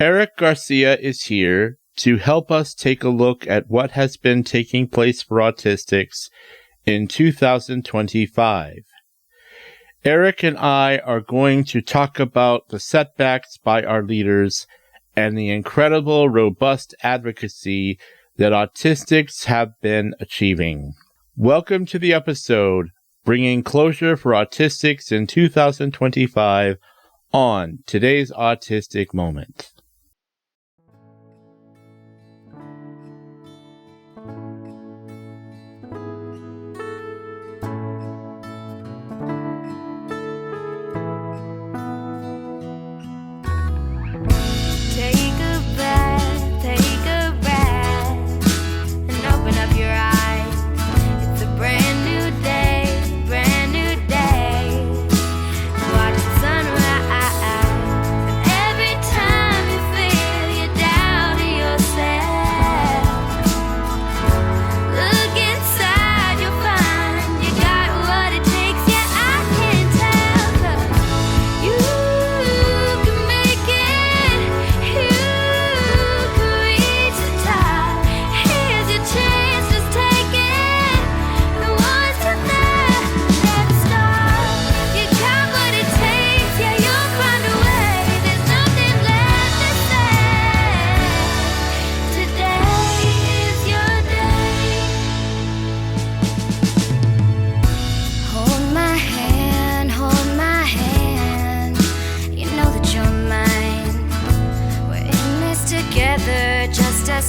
Eric Garcia is here to help us take a look at what has been taking place for Autistics in 2025. Eric and I are going to talk about the setbacks by our leaders and the incredible, robust advocacy that Autistics have been achieving. Welcome to the episode, bringing closure for Autistics in 2025 on today's Autistic Moment.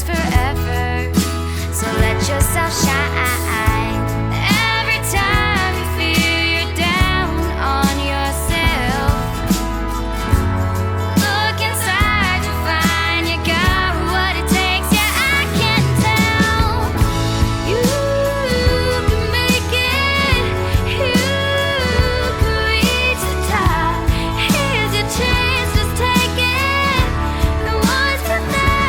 Forever, so let yourself shine. Every time you feel you're down on yourself, look inside, you'll find you got what it takes. Yeah, I can tell you can make it, you can reach the top. Here's your chance, just take it. The ones to that.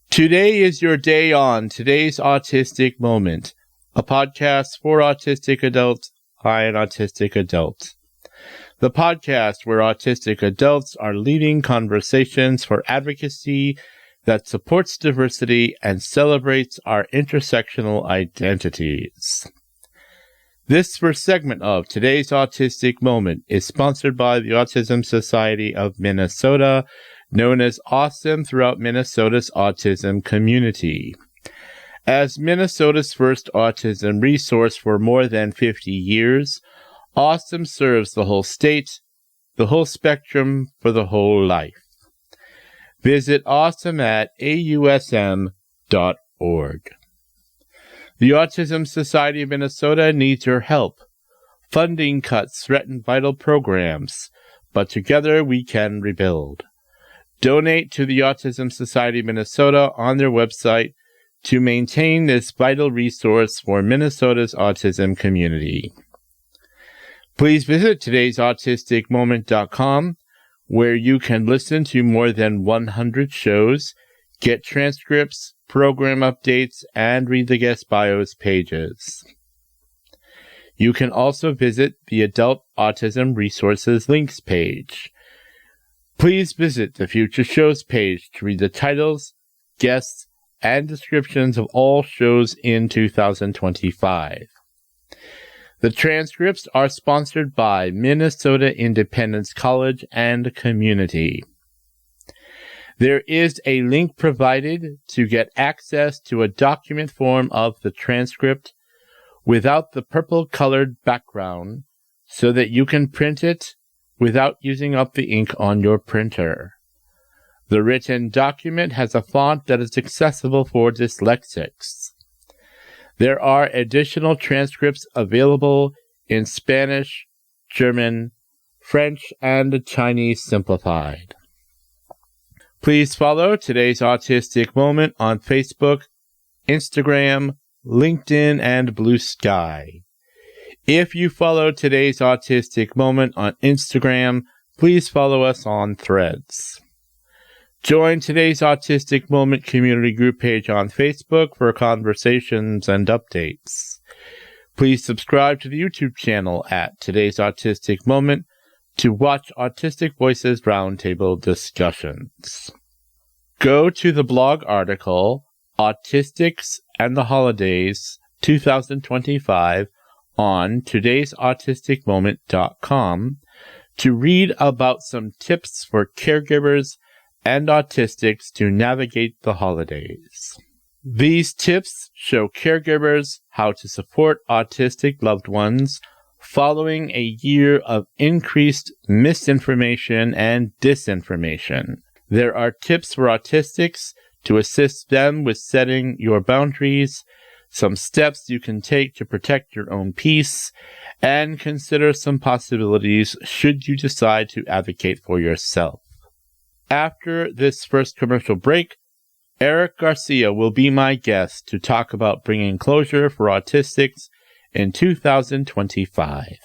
Today is your day on today's Autistic Moment, a podcast for autistic adults by an autistic adult. The podcast where autistic adults are leading conversations for advocacy that supports diversity and celebrates our intersectional identities. This first segment of today's Autistic Moment is sponsored by the Autism Society of Minnesota, known as AWESOME throughout Minnesota's autism community. As Minnesota's first autism resource for more than 50 years, AWESOME serves the whole state, the whole spectrum for the whole life. Visit AWESOME at ausm.org. The Autism Society of Minnesota needs your help. Funding cuts threaten vital programs, but together we can rebuild. Donate to the Autism Society of Minnesota on their website to maintain this vital resource for Minnesota's autism community. Please visit todaysautisticmoment.com, where you can listen to more than 100 shows, get transcripts, program updates, and read the guest bios pages. You can also visit the Adult Autism Resources Links page. Please visit the Future Shows page to read the titles, guests, and descriptions of all shows in 2025. The transcripts are sponsored by Minnesota Independence College and Community. There is a link provided to get access to a document form of the transcript without the purple-colored background so that you can print it without using up the ink on your printer. The written document has a font that is accessible for dyslexics. There are additional transcripts available in Spanish, German, French, and Chinese simplified. Please follow Today's Autistic Moment on Facebook, Instagram, LinkedIn, and Blue Sky. If you follow Today's Autistic Moment on Instagram, please follow us on Threads. Join Today's Autistic Moment community group page on Facebook for conversations and updates. Please subscribe to the YouTube channel at Today's Autistic Moment to watch Autistic Voices Roundtable discussions. Go to the blog article Autistics and the Holidays 2025 on todaysautisticmoment.com to read about some tips for caregivers and autistics to navigate the holidays. These tips show caregivers how to support autistic loved ones following a year of increased misinformation and disinformation. There are tips for autistics to assist them with setting your boundaries, some steps you can take to protect your own peace, and consider some possibilities should you decide to advocate for yourself. After this first commercial break, Eric Garcia will be my guest to talk about bringing closure for autistics in 2025.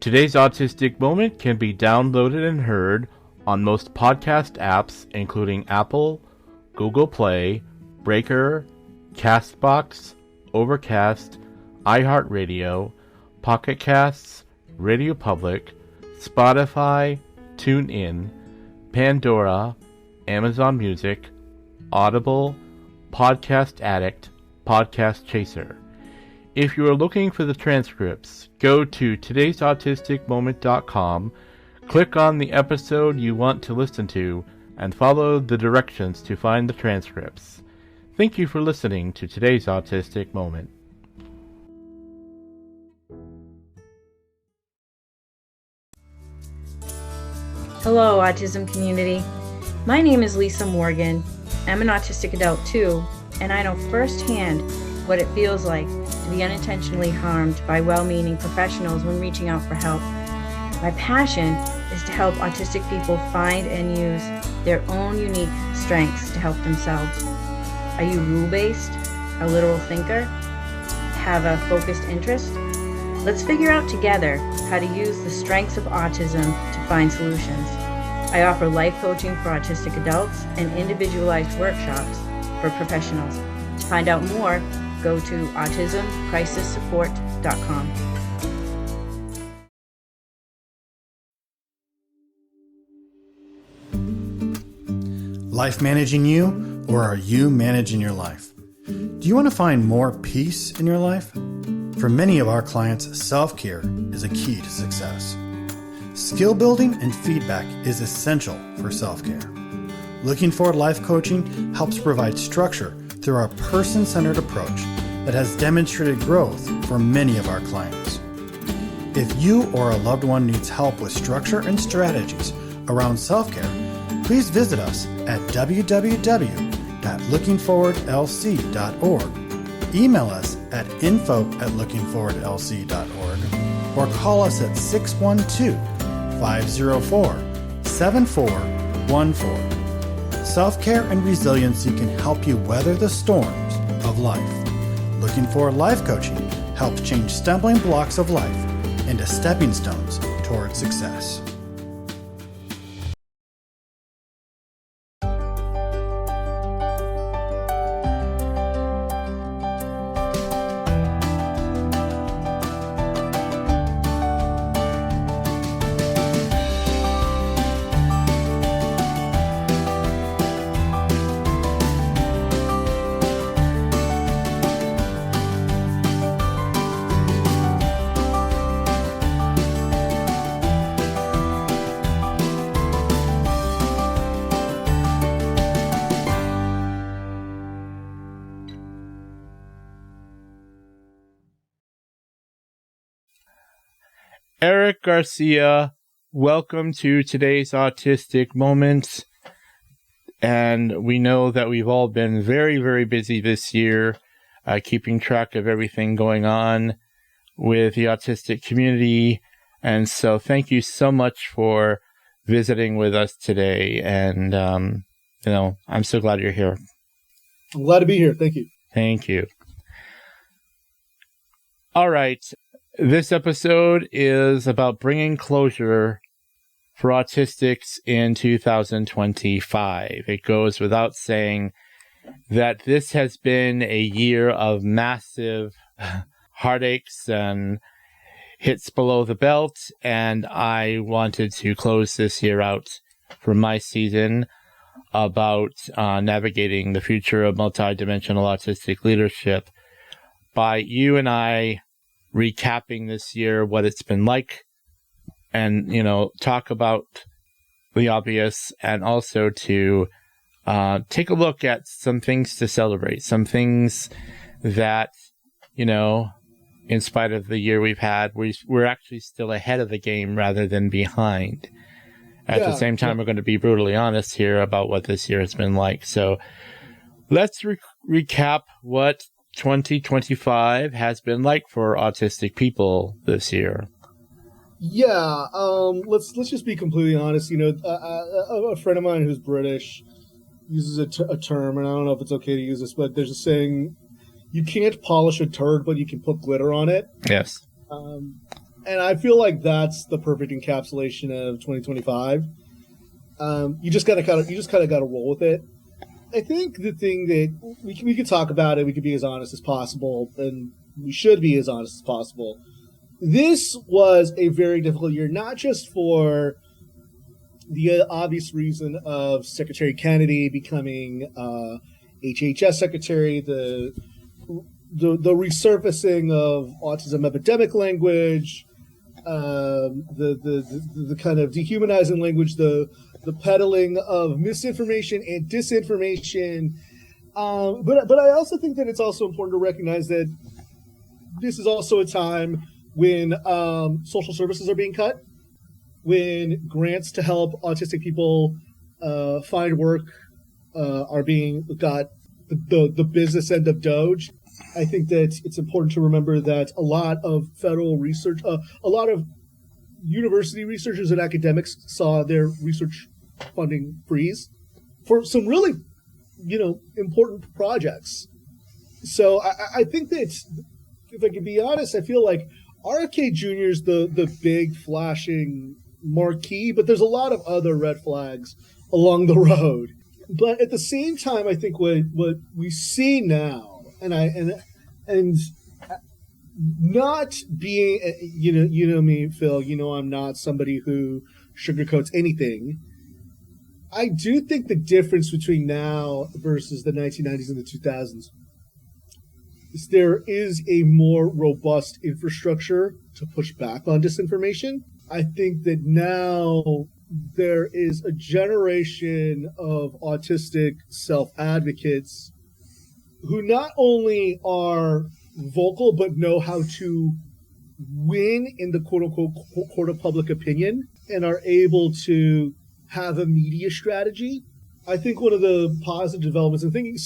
Today's Autistic Moment can be downloaded and heard on most podcast apps, including Apple, Google Play, Breaker, Castbox, Overcast, iHeartRadio, Pocket Casts, Radio Public, Spotify, TuneIn, Pandora, Amazon Music, Audible, Podcast Addict, Podcast Chaser. If you are looking for the transcripts, go to todaysautisticmoment.com, click on the episode you want to listen to, and follow the directions to find the transcripts. Thank you for listening to Today's Autistic Moment. Hello, autism community. My name is Lisa Morgan. I'm an autistic adult too, and I know firsthand what it feels like to be unintentionally harmed by well-meaning professionals when reaching out for help. My passion is to help autistic people find and use their own unique strengths to help themselves. Are you rule-based, a literal thinker, have a focused interest? Let's figure out together how to use the strengths of autism to find solutions. I offer life coaching for autistic adults and individualized workshops for professionals. To find out more, go to autismcrisissupport.com. Life managing you, or are you managing your life? Do you want to find more peace in your life? For many of our clients, self-care is a key to success. Skill building and feedback is essential for self-care. Looking Forward Life Coaching helps provide structure through our person-centered approach that has demonstrated growth for many of our clients. If you or a loved one needs help with structure and strategies around self-care, please visit us at www.lookingforwardlc.org, email us at info@lookingforwardlc.org, or call us at 612-504-7414. Self-care and resiliency can help you weather the storms of life. Looking Forward Life Coaching helps change stumbling blocks of life into stepping stones toward success. Eric Garcia, welcome to today's Autistic Moment. And we know that we've all been very, very busy this year, keeping track of everything going on with the autistic community. And so thank you so much for visiting with us today. And, I'm so glad you're here. I'm glad to be here. Thank you. Thank you. All right. This episode is about bringing closure for autistics in 2025. It goes without saying that this has been a year of massive heartaches and hits below the belt, and I wanted to close this year out for my season about navigating the future of multidimensional autistic leadership by you and I recapping this year, what it's been like, and, talk about the obvious, and also to take a look at some things to celebrate, some things that, in spite of the year we've had, we're actually still ahead of the game rather than behind. At the same time, we're going to be brutally honest here about what this year has been like. So let's recap what 2025 has been like for autistic people this year. Yeah, let's just be completely honest. A friend of mine who's British uses a term, and I don't know if it's okay to use this, but there's a saying, you can't polish a turd, but you can put glitter on it. Yes. And I feel like that's the perfect encapsulation of 2025. You just kind of got to roll with it. I think the thing that we could talk about it, we could be as honest as possible, and we should be as honest as possible. This was a very difficult year, not just for the obvious reason of Secretary Kennedy becoming HHS Secretary, the resurfacing of autism epidemic language, the kind of dehumanizing language, the peddling of misinformation and disinformation. But I also think that it's also important to recognize that this is also a time when social services are being cut, when grants to help autistic people find work are being got the business end of Doge. I think that it's important to remember that a lot of federal research, a lot of university researchers and academics saw their research funding freeze for some really, important projects. So I think that, if I can be honest, I feel like RFK Jr. is the big flashing marquee, but there's a lot of other red flags along the road. But at the same time, I think what we see now, and not being, you know me, Phil, I'm not somebody who sugarcoats anything. I do think the difference between now versus the 1990s and the 2000s is there is a more robust infrastructure to push back on disinformation. I think that now there is a generation of autistic self-advocates who not only are vocal, but know how to win in the quote-unquote court of public opinion and are able to have a media strategy. I think one of the positive developments, and thinking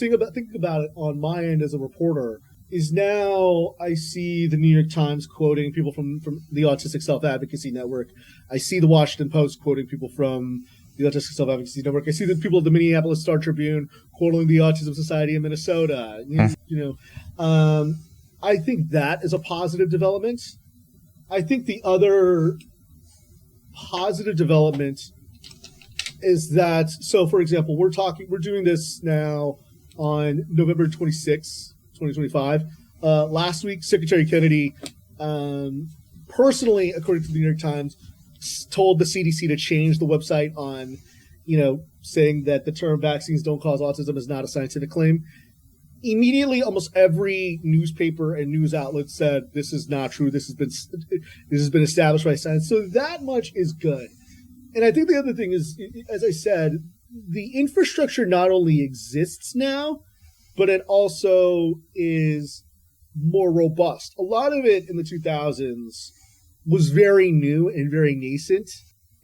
about it on my end as a reporter, is now I see the New York Times quoting people from the Autistic Self-Advocacy Network. I see the Washington Post quoting people from the Autistic Self-Advocacy Network. I see the people at the Minneapolis Star-Tribune quoting the Autism Society in Minnesota. I think that is a positive development. I think the other positive development is that, so for example, we're doing this now on November 26th, 2025. Last week, Secretary Kennedy, personally, according to the New York Times, told the CDC to change the website on, saying that the term vaccines don't cause autism is not a scientific claim. Immediately, almost every newspaper and news outlet said this is not true. This has been established by science. So that much is good. And I think the other thing is, as I said, the infrastructure not only exists now, but it also is more robust. A lot of it in the 2000s was very new and very nascent.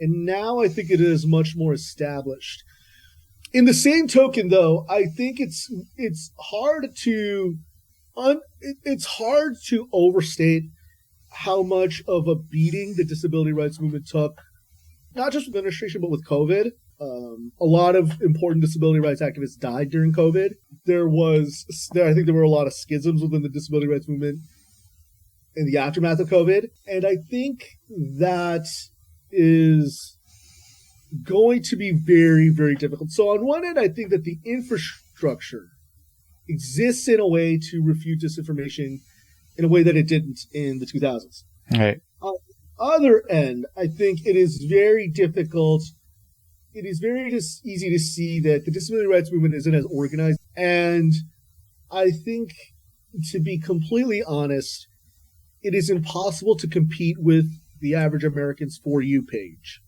And now I think it is much more established. In the same token, though, I think it's hard to overstate how much of a beating the disability rights movement took, not just with administration, but with COVID. A lot of important disability rights activists died during COVID. I think there were a lot of schisms within the disability rights movement in the aftermath of COVID. And I think that is going to be very, very difficult. So on one end, I think that the infrastructure exists in a way to refute disinformation in a way that it didn't in the 2000s. Right. On the other end, I think it is very difficult. It is very just easy to see that the disability rights movement isn't as organized. And I think, to be completely honest, it is impossible to compete with the average American's For You page.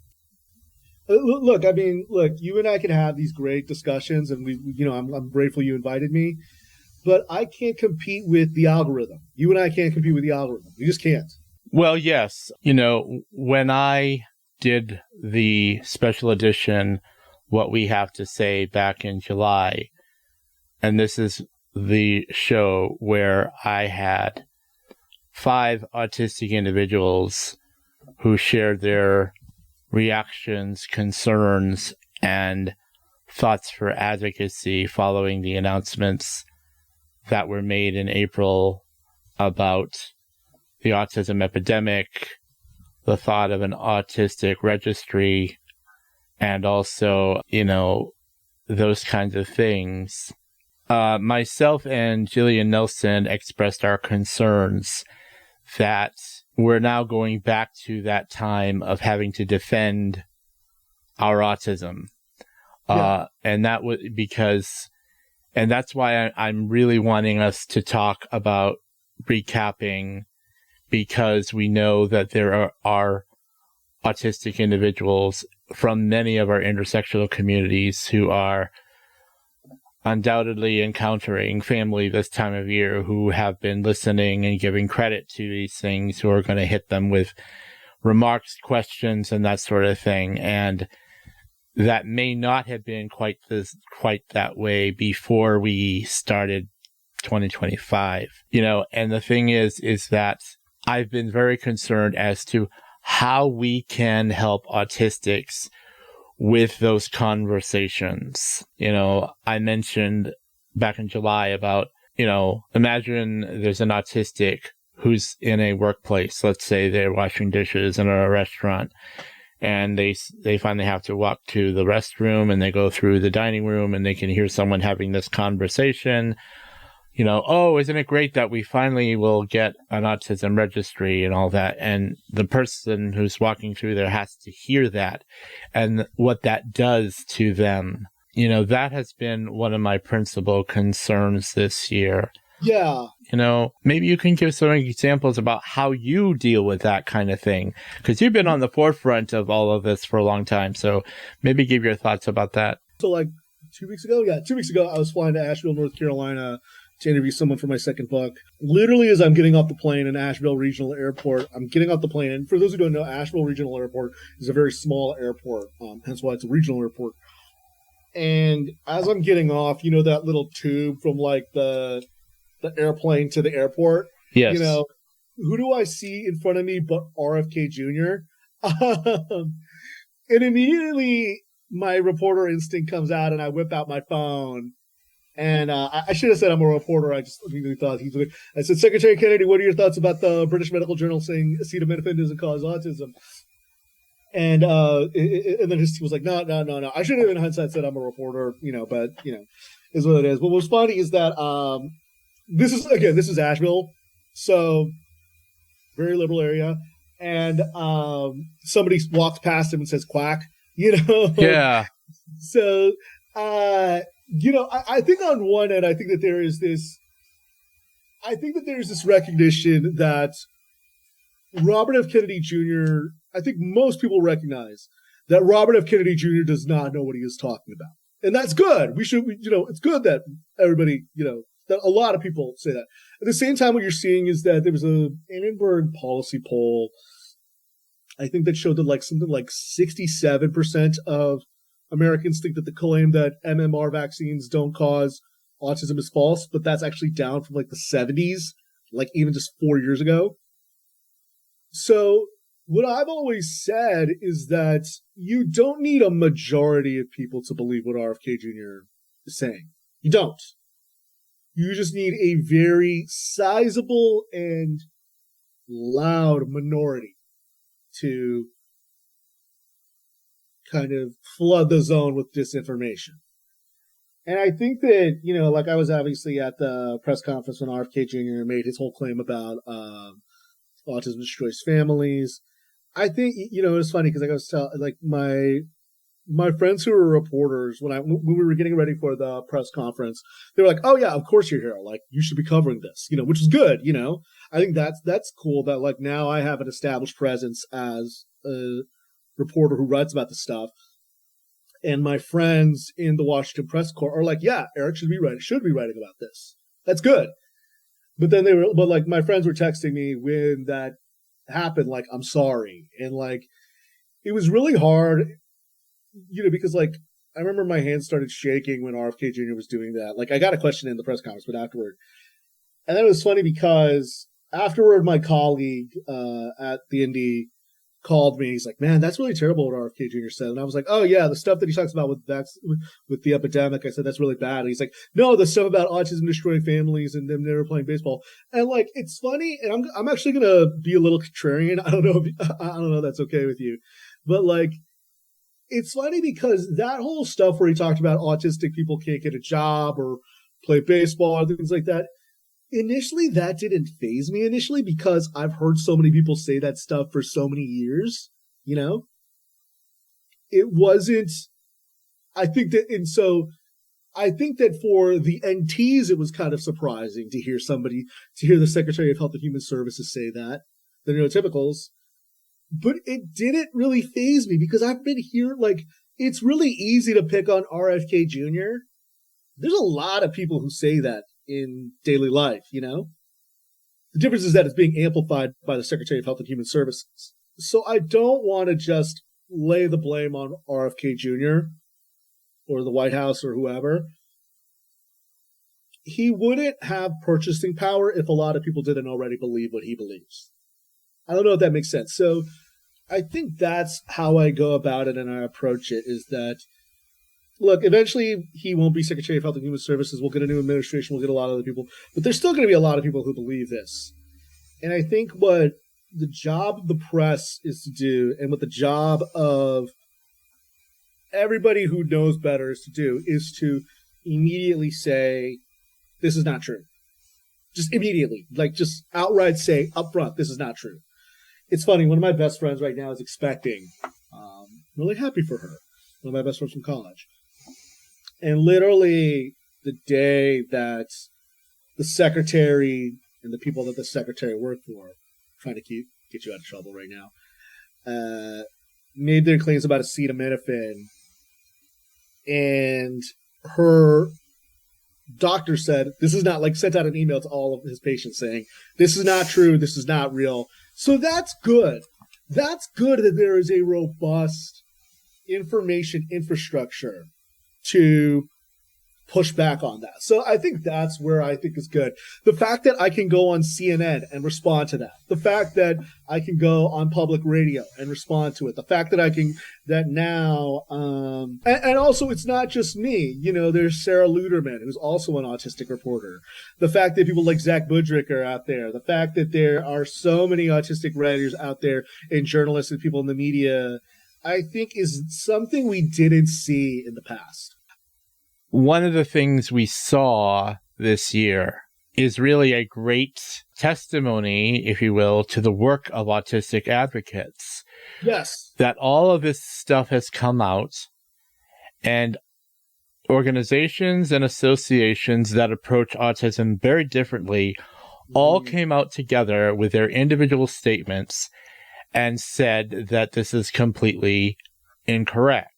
Look, you and I can have these great discussions, and I'm grateful you invited me, but I can't compete with the algorithm. You and I can't compete with the algorithm. We just can't. Well, yes. When I did the special edition, What We Have to Say, back in July, and this is the show where I had 5 autistic individuals who shared their reactions, concerns, and thoughts for advocacy following the announcements that were made in April about the autism epidemic, the thought of an autistic registry, and also, those kinds of things. Myself and Jillian Nelson expressed our concerns that we're now going back to that time of having to defend our autism. Yeah. And that was and that's why I'm really wanting us to talk about recapping, because we know that there are autistic individuals from many of our intersectional communities who are undoubtedly encountering family this time of year who have been listening and giving credit to these things, who are going to hit them with remarks, questions, and that sort of thing. And that may not have been quite that way before we started 2025. And the thing is that I've been very concerned as to how we can help autistics with those conversations. I mentioned back in July about, imagine there's an autistic who's in a workplace. Let's say they're washing dishes in a restaurant, and they finally have to walk to the restroom, and they go through the dining room, and they can hear someone having this conversation. Oh, isn't it great that we finally will get an autism registry and all that? And the person who's walking through there has to hear that and what that does to them. That has been one of my principal concerns this year. Yeah. Maybe you can give some examples about how you deal with that kind of thing, because you've been on the forefront of all of this for a long time. So maybe give your thoughts about that. So 2 weeks ago, I was flying to Asheville, North Carolina, to interview someone for my second book. Literally, as I'm getting off the plane in Asheville Regional Airport, I'm getting off the plane. And for those who don't know, Asheville Regional Airport is a very small airport, hence why it's a regional airport. And as I'm getting off, that little tube from the airplane to the airport? Yes. Who do I see in front of me but RFK Jr.? And immediately my reporter instinct comes out, and I whip out my phone. And I should have said I'm a reporter. I just immediately thought I said, Secretary Kennedy, what are your thoughts about the British Medical Journal saying acetaminophen doesn't cause autism? And then he was like, no. I should have, in hindsight, said I'm a reporter, but is what it is. But what's funny is that this is Asheville, so very liberal area, and somebody walks past him and says quack, Yeah. So I think on one end, I think that there is this recognition that Robert F. Kennedy Jr., I think most people recognize that Robert F. Kennedy Jr. does not know what he is talking about. And that's good. It's good that everybody, that a lot of people say that. At the same time, what you're seeing is that there was a Annenberg policy poll I think that showed that like something like 67% of Americans think that the claim that MMR vaccines don't cause autism is false, but that's actually down from like the 70s, like even just 4 years ago. So what I've always said is that you don't need a majority of people to believe what RFK Jr. is saying. You don't. You just need a very sizable and loud minority to kind of flood the zone with disinformation. And I think that, you know, like I was obviously at the press conference when RFK Jr. made his whole claim about autism destroys families. I think, you know, it's funny because like I was telling, like my friends who were reporters when we were getting ready for the press conference, they were like, "Oh yeah, of course you're here. Like you should be covering this," you know, which is good. You know, I think that's cool that like now I have an established presence as a reporter who writes about this stuff. And my friends in the Washington press corps are like, "Yeah, Eric should be writing about this. That's good." But then like my friends were texting me when that happened, like, "I'm sorry," and like it was really hard. You know, because like I remember my hands started shaking when RFK Jr. was doing that. Like I got a question in the press conference, but afterward, and then it was funny because afterward, my colleague at the Indy called me. He's like, "Man, that's really terrible what RFK Jr. said." And I was like, "Oh yeah, the stuff that he talks about with the epidemic." I said that's really bad. And he's like, "No, the stuff about autism destroying families and them never playing baseball." And like it's funny, and I'm actually gonna be a little contrarian. I don't know if that's okay with you, but like. It's funny because that whole stuff where he talked about autistic people can't get a job or play baseball or things like that, initially that didn't faze me initially because I've heard so many people say that stuff for so many years, you know? It wasn't, I think that for the NTs, it was kind of surprising to hear the Secretary of Health and Human Services say that, the neurotypicals. But it didn't really faze me because I've been here, like, it's really easy to pick on RFK Jr. There's a lot of people who say that in daily life, you know? The difference is that it's being amplified by the Secretary of Health and Human Services. So I don't want to just lay the blame on RFK Jr. or the White House or whoever. He wouldn't have purchasing power if a lot of people didn't already believe what he believes. I don't know if that makes sense. So I think that's how I go about it and I approach it is that, look, eventually he won't be Secretary of Health and Human Services. We'll get a new administration. We'll get a lot of other people. But there's still going to be a lot of people who believe this. And I think what the job of the press is to do and what the job of everybody who knows better is to do is to immediately say, this is not true. Just immediately. Like just outright say up front, this is not true. It's funny, one of my best friends right now is expecting. Really happy for her. One of my best friends from college. And literally the day that the secretary and the people that the secretary worked for, trying to get you out of trouble right now, made their claims about acetaminophen. And her doctor said, this is not, like, sent out an email to all of his patients saying, this is not true, this is not real. So that's good. That's good that there is a robust information infrastructure to push back on that. So I think that's where I think is good. The fact that I can go on CNN and respond to that. The fact that I can go on public radio and respond to it. The fact that I can, that now, and also it's not just me. You know, there's Sarah Luderman, who's also an autistic reporter. The fact that people like Zach Budrick are out there. The fact that there are so many autistic writers out there and journalists and people in the media, I think is something we didn't see in the past. One of the things we saw this year is really a great testimony, if you will, to the work of autistic advocates. Yes. That all of this stuff has come out, and organizations and associations that approach autism very differently all came out together with their individual statements and said that this is completely incorrect.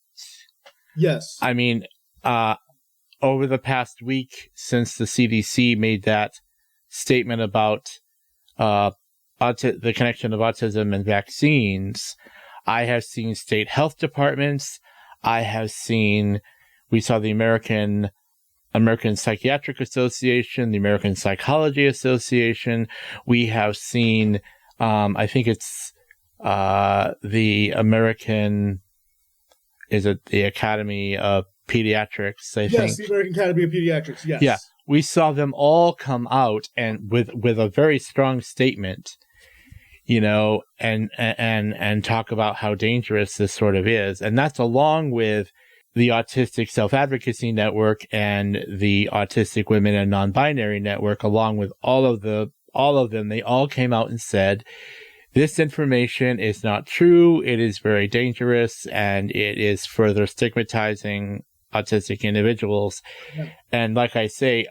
Yes. I mean, over the past week, since the CDC made that statement about the connection of autism and vaccines, I have seen state health departments. We saw the American Psychiatric Association, the American Psychology Association. We have seen, I think it's the Academy of Pediatrics, I think. Yes, the American Academy of Pediatrics, yes. Yeah, we saw them all come out and with a very strong statement, and talk about how dangerous this sort of is. And that's along with the Autistic Self-Advocacy Network and the Autistic Women and Non-Binary Network, along with all of them. They all came out and said, this information is not true. It is very dangerous, and it is further stigmatizing autistic individuals. Yeah. And like I say,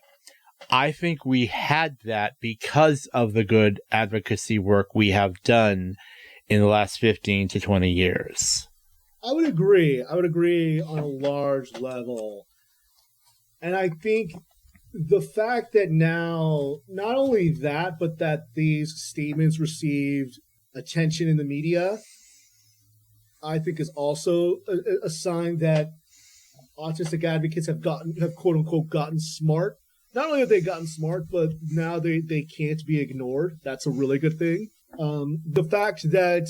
I think we had that because of the good advocacy work we have done in the last 15 to 20 years. I would agree on a large level. And I think the fact that now, not only that, but that these statements received attention in the media, I think is also a sign that autistic advocates have quote unquote gotten smart. Not only have they gotten smart, but now they can't be ignored. That's a really good thing. The fact that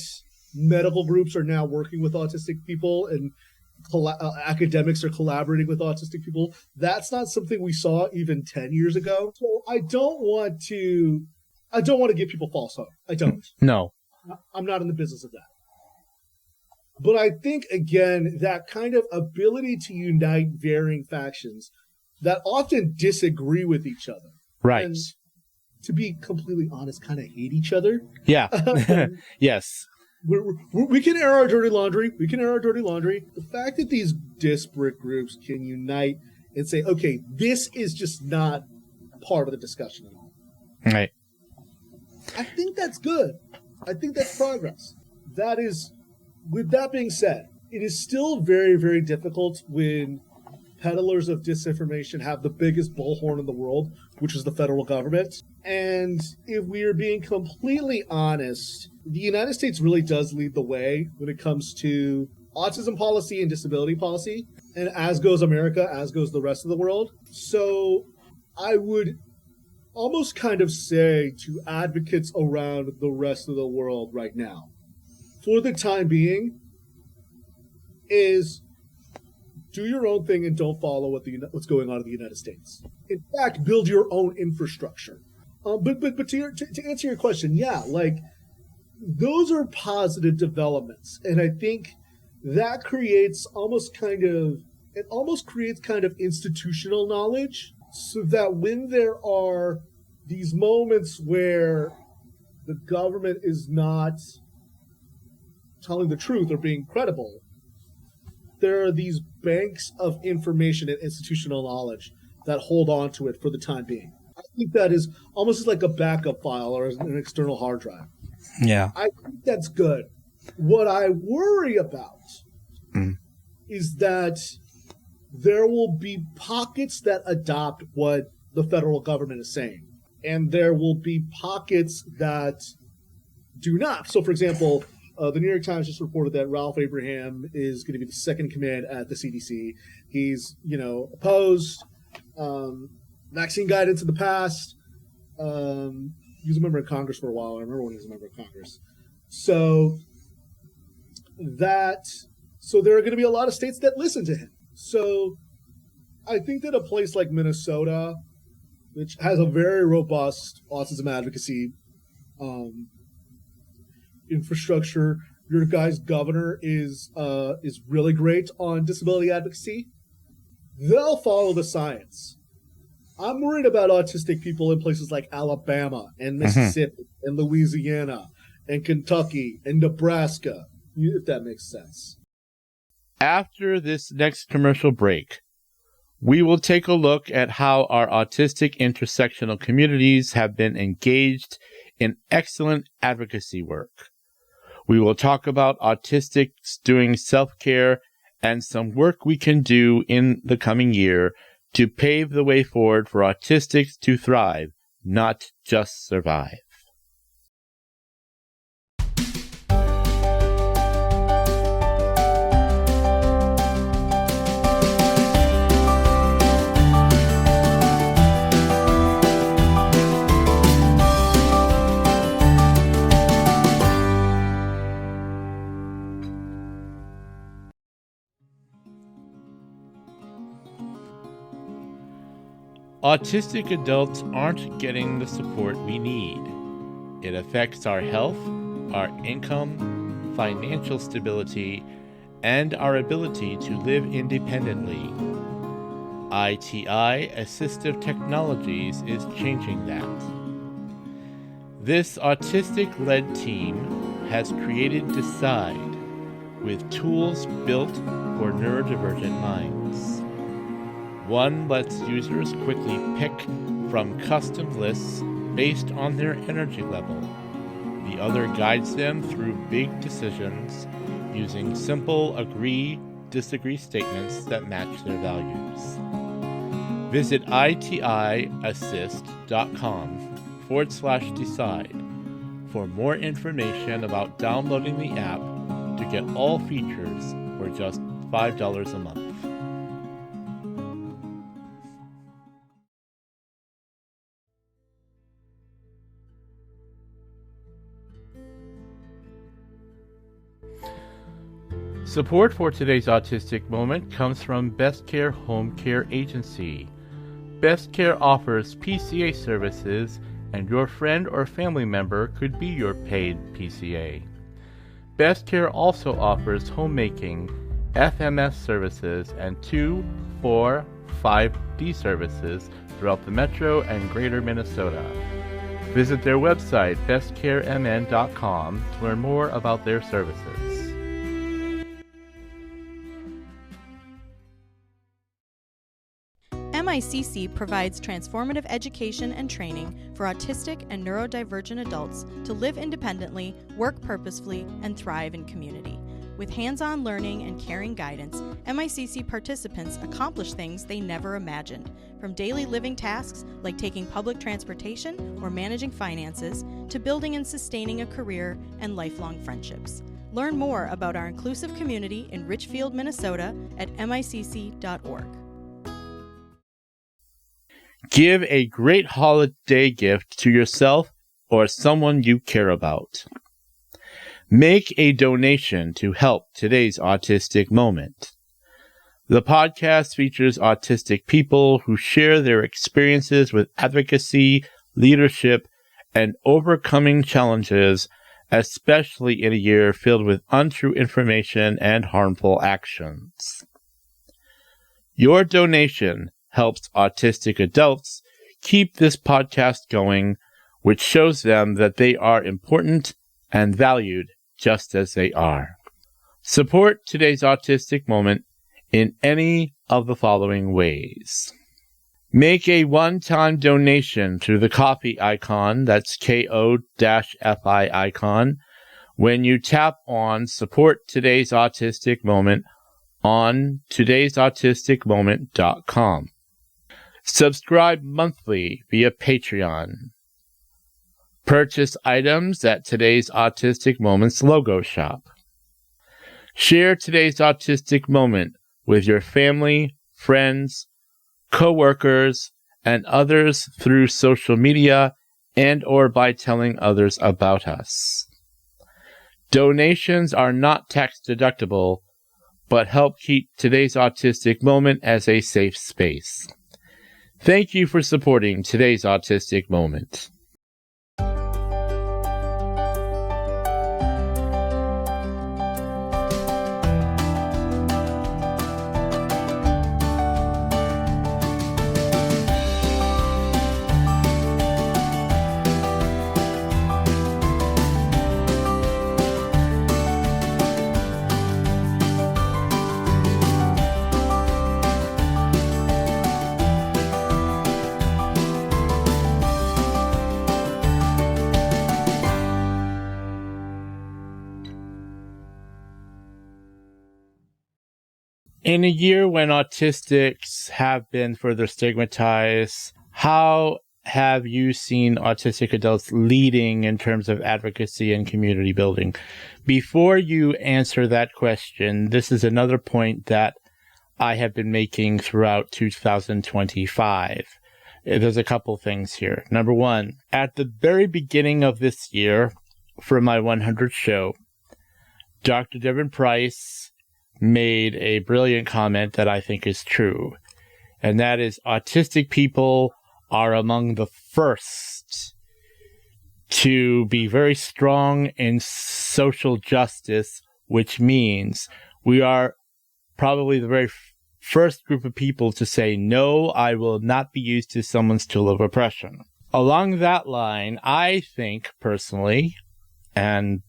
medical groups are now working with autistic people and academics are collaborating with autistic people, that's not something we saw even 10 years ago. So I don't want to give people false hope. I don't. No. I'm not in the business of that. But I think, again, that kind of ability to unite varying factions that often disagree with each other. Right. And to be completely honest, kind of hate each other. Yeah. Yes. We can air our dirty laundry. The fact that these disparate groups can unite and say, okay, this is just not part of the discussion at all. Right. I think that's good. I think that's progress. With that being said, it is still very, very difficult when peddlers of disinformation have the biggest bullhorn in the world, which is the federal government. And if we are being completely honest, the United States really does lead the way when it comes to autism policy and disability policy, and as goes America, as goes the rest of the world. So I would almost kind of say to advocates around the rest of the world right now, for the time being, is do your own thing and don't follow what's going on in the United States. In fact, build your own infrastructure. But to answer your question, yeah, like those are positive developments, and I think that creates kind of institutional knowledge, so that when there are these moments where the government is not telling the truth or being credible, there are these banks of information and institutional knowledge that hold on to it for the time being. I think that is almost like a backup file or an external hard drive. Yeah. I think that's good. What I worry about is that there will be pockets that adopt what the federal government is saying, and there will be pockets that do not. So, for example, the New York Times just reported that Ralph Abraham is going to be the second in command at the CDC. He's, opposed vaccine guidance in the past. He was a member of Congress for a while. I remember when he was a member of Congress. So there are going to be a lot of states that listen to him. So I think that a place like Minnesota, which has a very robust autism advocacy infrastructure, your guy's governor is really great on disability advocacy. They'll follow the science. I'm worried about autistic people in places like Alabama and Mississippi and Louisiana and Kentucky and Nebraska, if that makes sense. After this next commercial break, we will take a look at how our autistic intersectional communities have been engaged in excellent advocacy work. We will talk about autistics doing self-care and some work we can do in the coming year to pave the way forward for autistics to thrive, not just survive. Autistic adults aren't getting the support we need. It affects our health, our income, financial stability, and our ability to live independently. ITI Assistive Technologies is changing that. This autistic-led team has created Decide, with tools built for neurodivergent minds. One lets users quickly pick from custom lists based on their energy level. The other guides them through big decisions using simple agree-disagree statements that match their values. Visit itiassist.com/decide for more information about downloading the app to get all features for just $5 a month. Support for today's Autistic Moment comes from Best Care Home Care Agency. Best Care offers PCA services, and your friend or family member could be your paid PCA. Best Care also offers homemaking, FMS services, and 2, 4, 5D services throughout the Metro and Greater Minnesota. Visit their website, bestcaremn.com, to learn more about their services. MICC provides transformative education and training for autistic and neurodivergent adults to live independently, work purposefully, and thrive in community. With hands-on learning and caring guidance, MICC participants accomplish things they never imagined, from daily living tasks like taking public transportation or managing finances, to building and sustaining a career and lifelong friendships. Learn more about our inclusive community in Richfield, Minnesota at micc.org. Give a great holiday gift to yourself or someone you care about. Make a donation to help today's Autistic Moment. The podcast features autistic people who share their experiences with advocacy, leadership, and overcoming challenges, especially in a year filled with untrue information and harmful actions. Your donation helps autistic adults keep this podcast going, which shows them that they are important and valued just as they are. Support today's Autistic Moment in any of the following ways. Make a one-time donation through the coffee icon, that's ko-fi icon, when you tap on Support Today's Autistic Moment on todaysautisticmoment.com. Subscribe monthly via Patreon. Purchase items at Today's Autistic Moments logo shop. Share today's Autistic Moment with your family, friends, co-workers, and others through social media and or by telling others about us. Donations are not tax deductible, but help keep today's Autistic Moment as a safe space. Thank you for supporting today's Autistic Moment. In a year when autistics have been further stigmatized, how have you seen autistic adults leading in terms of advocacy and community building? Before you answer that question, this is another point that I have been making throughout 2025. There's a couple things here. Number one, at the very beginning of this year, for my 100th show, Dr. Devin Price made a brilliant comment that I think is true. and that is autistic people are among the first to be very strong in social justice, which means we are probably the very first group of people to say, no, I will not be used to someone's tool of oppression. Along that line, I think personally, and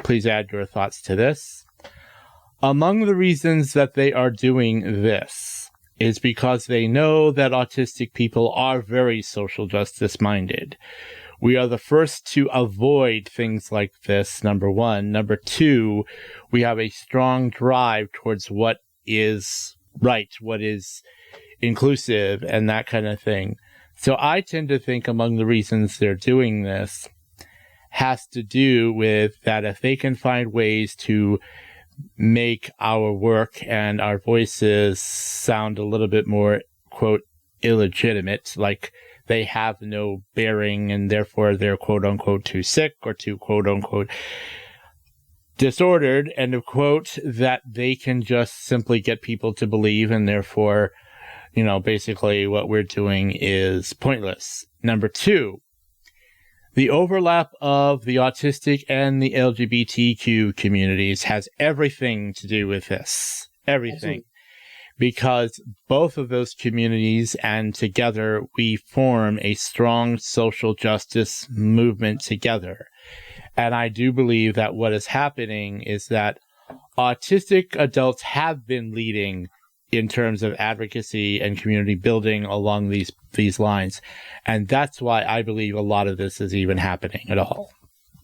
please add your thoughts to this, among the reasons that they are doing this is because they know that autistic people are very social justice minded. We are the first to avoid things like this, number one. Number two, we have a strong drive towards what is right, what is inclusive, and that kind of thing. So I tend to think among the reasons they're doing this has to do with that if they can find ways to make our work and our voices sound a little bit more, quote, illegitimate, like they have no bearing and therefore they're, quote unquote, too sick or too, quote unquote, disordered, end of quote, that they can just simply get people to believe, and therefore, you know, basically what we're doing is pointless. Number two, the overlap of the autistic and the LGBTQ communities has everything to do with this. Everything. Absolutely. Because both of those communities and together we form a strong social justice movement together. And I do believe that what is happening is that autistic adults have been leading in terms of advocacy and community building along these lines. And that's why I believe a lot of this is even happening at all.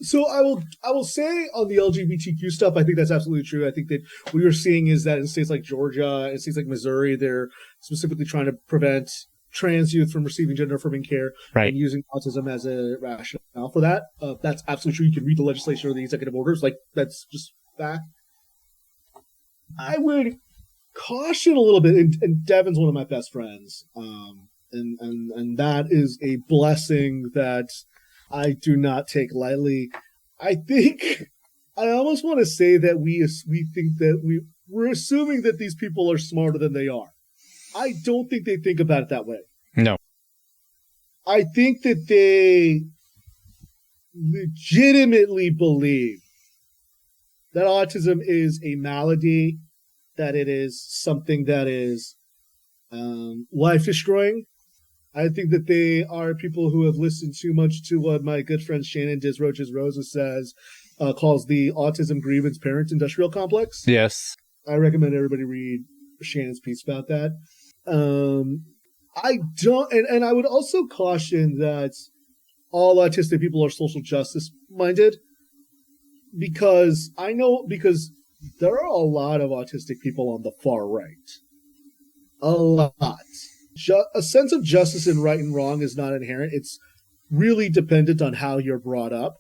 So I will say on the LGBTQ stuff, I think that's absolutely true. I think that what you're seeing is that in states like Georgia, in states like Missouri, they're specifically trying to prevent trans youth from receiving gender-affirming care, right, and using autism as a rationale for that. That's absolutely true. You can read the legislation or the executive orders. Like, that's just fact. I would caution a little bit, and Devin's one of my best friends, and that is a blessing that I do not take lightly. I think I almost want to say that we think that we're assuming that these people are smarter than they are. I don't think they think about it that way. No. I think that they legitimately believe that autism is a malady, that it is something that is life-destroying. I think that they are people who have listened too much to what my good friend Shannon Disroches Rosa says, calls the autism grievance parent industrial complex. Yes. I recommend everybody read Shannon's piece about that. I don't, and I would also caution that all autistic people are social justice minded, because there are a lot of autistic people on the far right. A lot. A sense of justice in right and wrong is not inherent. It's really dependent on how you're brought up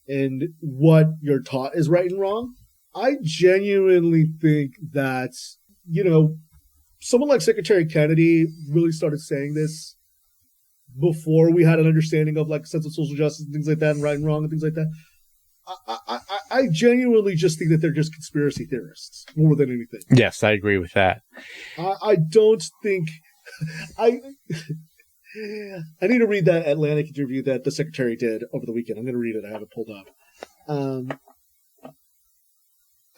and what you're taught is right and wrong. I genuinely think that, someone like Secretary Kennedy really started saying this before we had an understanding of like a sense of social justice and things like that, and right and wrong and things like that. I genuinely just think that they're just conspiracy theorists more than anything. Yes, I agree with that. I don't think I need to read that Atlantic interview that the secretary did over the weekend. I'm going to read it. I have it pulled up.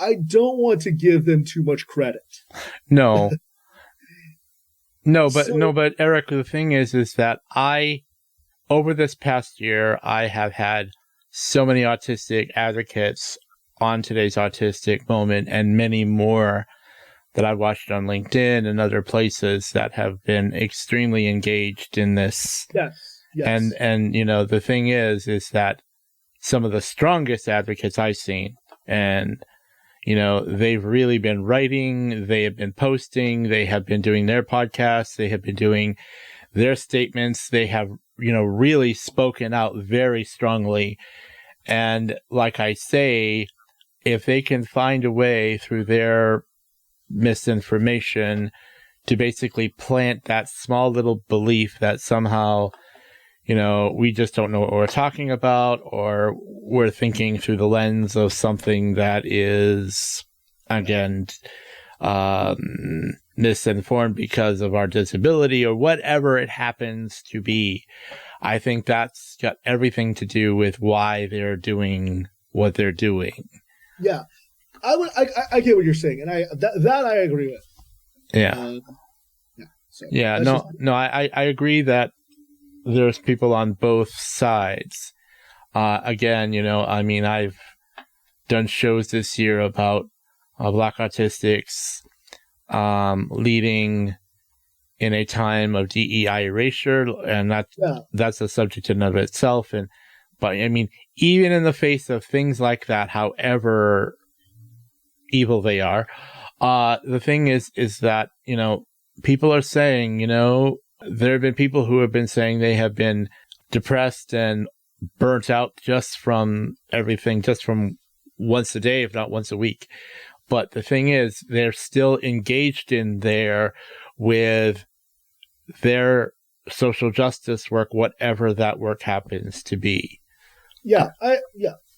I don't want to give them too much credit. No. But Eric, the thing is that over this past year, I have had so many autistic advocates on today's autistic moment, and many more that I've watched on LinkedIn and other places that have been extremely engaged in this. Yes. And the thing is that some of the strongest advocates I've seen, and they've really been writing, they have been posting, they have been doing their podcasts, they have been doing their statements, they have, really spoken out very strongly. And like I say, if they can find a way through their misinformation to basically plant that small little belief that somehow, we just don't know what we're talking about, or we're thinking through the lens of something that is, again, misinformed because of our disability or whatever it happens to be. I think that's got everything to do with why they're doing what they're doing. Yeah, I get what you're saying, and that I agree with. Yeah. So Yeah, I agree that there's people on both sides. Again, I mean, I've done shows this year about Black autistics leading in a time of DEI erasure, and that's a subject in and of itself. But I mean, even in the face of things like that, however evil they are, the thing is that, people are saying, there have been people who have been saying they have been depressed and burnt out just from everything, just from once a day, if not once a week. But the thing is, they're still engaged in there with their social justice work, whatever that work happens to be. Yeah,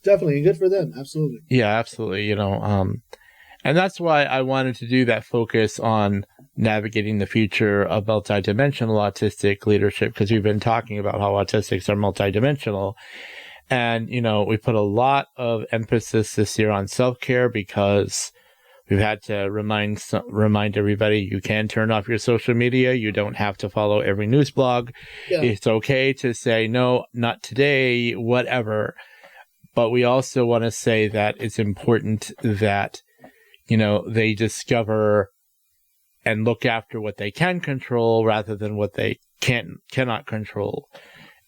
definitely. Good for them. Absolutely. Yeah, absolutely. And that's why I wanted to do that focus on navigating the future of multidimensional autistic leadership, because we've been talking about how autistics are multidimensional. And, we put a lot of emphasis this year on self-care because we've had to remind everybody you can turn off your social media. You don't have to follow every news blog. Yeah. It's okay to say, no, not today, whatever. But we also want to say that it's important that, they discover and look after what they can control rather than what they cannot control.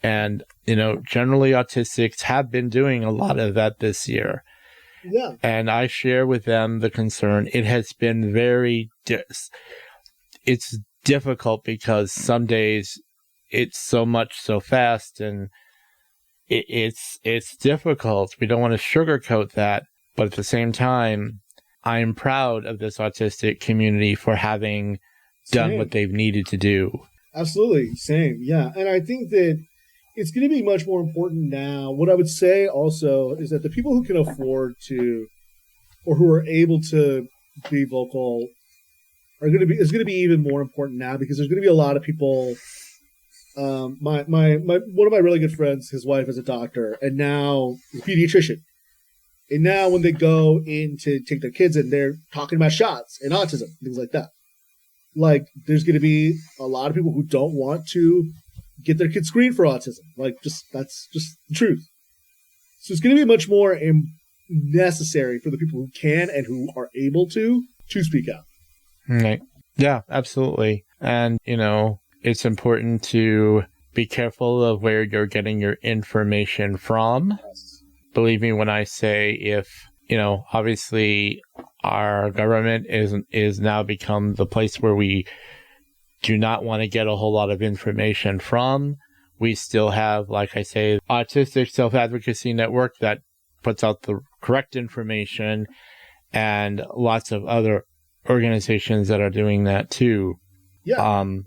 And, generally autistics have been doing a lot of that this year. Yeah. And I share with them the concern. It has been it's difficult because some days it's so much so fast, and it's difficult. We don't want to sugarcoat that. But at the same time, I'm proud of this autistic community for having done what they've needed to do. Absolutely. Same. Yeah. And I think that it's going to be much more important now. What I would say also is that the people who can afford to, or who are able to be vocal, is going to be even more important now, because there's going to be a lot of people. One of my really good friends, his wife is a doctor, and now he's a pediatrician. And now when they go in to take their kids in, they're talking about shots and autism, things like that. Like, there's going to be a lot of people who don't want to get their kids screened for autism. That's just the truth. So it's going to be much more necessary for the people who can and who are able to speak out. Right. Yeah, absolutely. And, it's important to be careful of where you're getting your information from. Yes. Believe me when I say, if, obviously our government is now become the place where we do not want to get a whole lot of information from. We still have, like I say, Autistic Self-Advocacy Network that puts out the correct information, and lots of other organizations that are doing that too. Yeah, and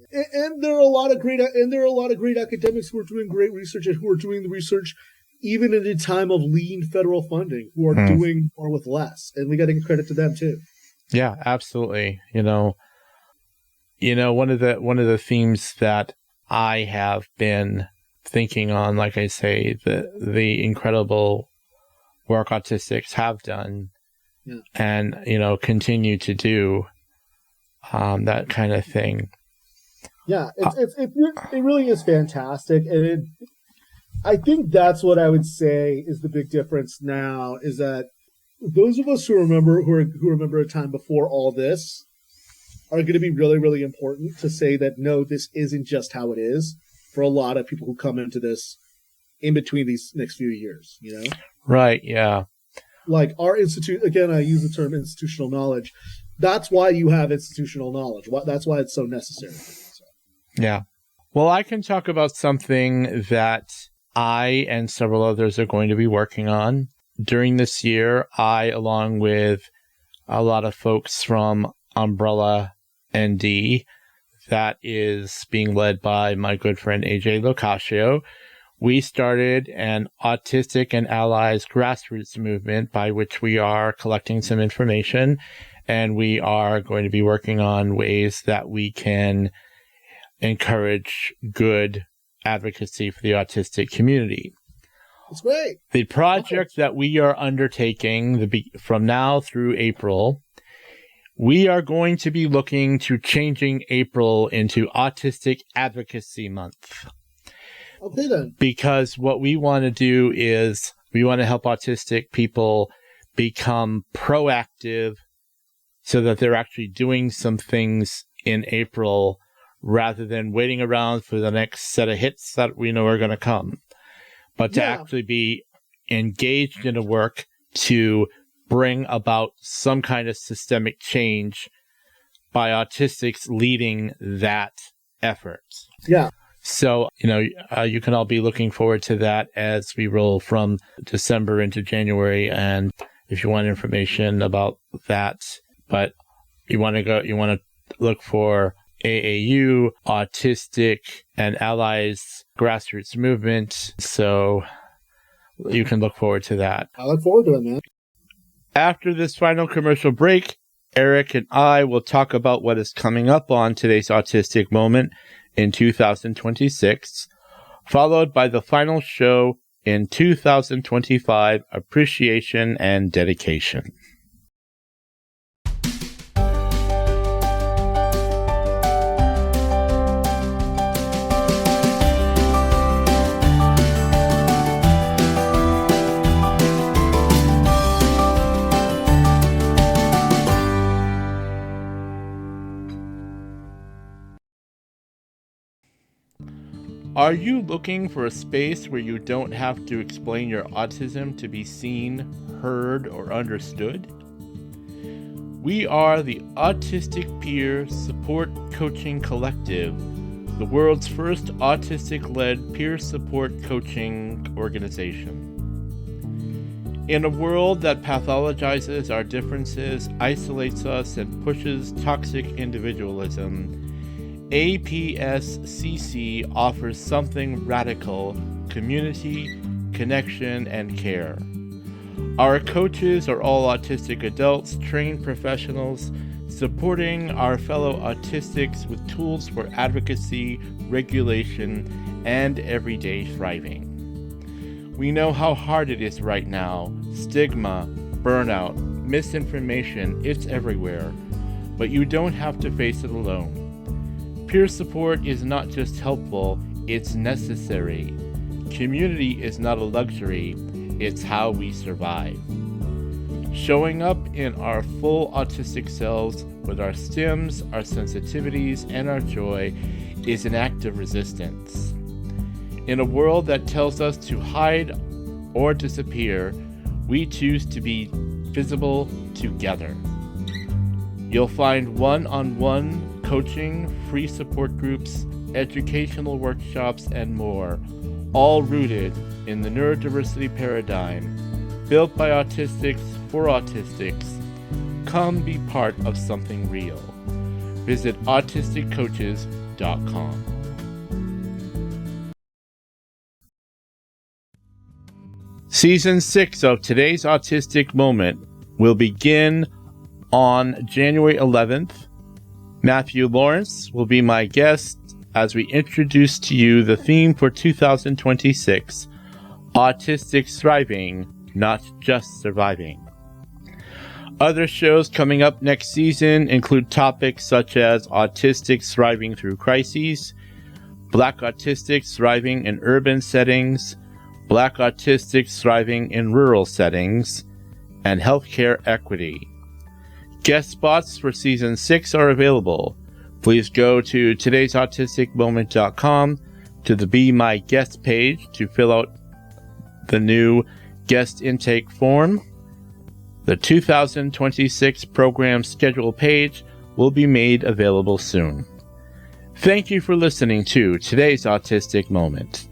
there are a lot of great academics who are doing great research, and who are doing the research even in a time of lean federal funding, who are doing more with less, and we got to give credit to them too. Yeah, absolutely. One of the themes that I have been thinking on, like I say, the incredible work autistics have done, and continue to do, that kind of thing. Yeah, it really is fantastic, and I think that's what I would say is the big difference now, is that those of us who remember a time before all this are going to be really, really important to say that, no, this isn't just how it is for a lot of people who come into this in between these next few years, Right, yeah. Like our institute, again, I use the term institutional knowledge. That's why you have institutional knowledge. That's why it's so necessary. So. Yeah. Well, I can talk about something that I and several others are going to be working on. During this year, I, along with a lot of folks from Umbrella ND, that is being led by my good friend AJ Locascio, we started an Autistic and Allies grassroots movement by which we are collecting some information And we are going to be working on ways that we can encourage good advocacy for the autistic community. That's great. The project that we are undertaking from now through April, we are going to be looking to changing April into Autistic Advocacy Month. Okay, then. Because what we want to do is we want to help autistic people become proactive so that they're actually doing some things in April rather than waiting around for the next set of hits that we know are going to come. But to actually be engaged in a work to bring about some kind of systemic change by autistics leading that effort. Yeah. So, you can all be looking forward to that as we roll from December into January. And if you want information about that, but you want to look for AAU, Autistic, and Allies Grassroots Movement. So you can look forward to that. I look forward to it, man. After this final commercial break, Eric and I will talk about what is coming up on today's Autistic Moment in 2026, followed by the final show in 2025, Appreciation and Dedication. Are you looking for a space where you don't have to explain your autism to be seen, heard, or understood? We are the Autistic Peer Support Coaching Collective, the world's first autistic-led peer support coaching organization. In a world that pathologizes our differences, isolates us, and pushes toxic individualism, APSCC offers something radical: community, connection, and care. Our coaches are all autistic adults, trained professionals, supporting our fellow autistics with tools for advocacy, regulation, and everyday thriving. We know how hard it is right now. Stigma, burnout, misinformation, it's everywhere. But you don't have to face it alone. Peer support is not just helpful, it's necessary. Community is not a luxury, it's how we survive. Showing up in our full autistic selves with our stims, our sensitivities, and our joy is an act of resistance. In a world that tells us to hide or disappear, we choose to be visible together. You'll find one-on-one coaching, free support groups, educational workshops, and more, all rooted in the neurodiversity paradigm, built by autistics for autistics. Come be part of something real. Visit autisticcoaches.com. Season 6 of today's Autistic Moment will begin on January 11th. Matthew Lawrence will be my guest as we introduce to you the theme for 2026, Autistics Thriving, Not Just Surviving. Other shows coming up next season include topics such as Autistics Thriving Through Crises, Black Autistics Thriving in Urban Settings, Black Autistics Thriving in Rural Settings, and Healthcare Equity. Guest spots for Season 6 are available. Please go to todaysautisticmoment.com to the Be My Guest page to fill out the new guest intake form. The 2026 program schedule page will be made available soon. Thank you for listening to today's Autistic Moment.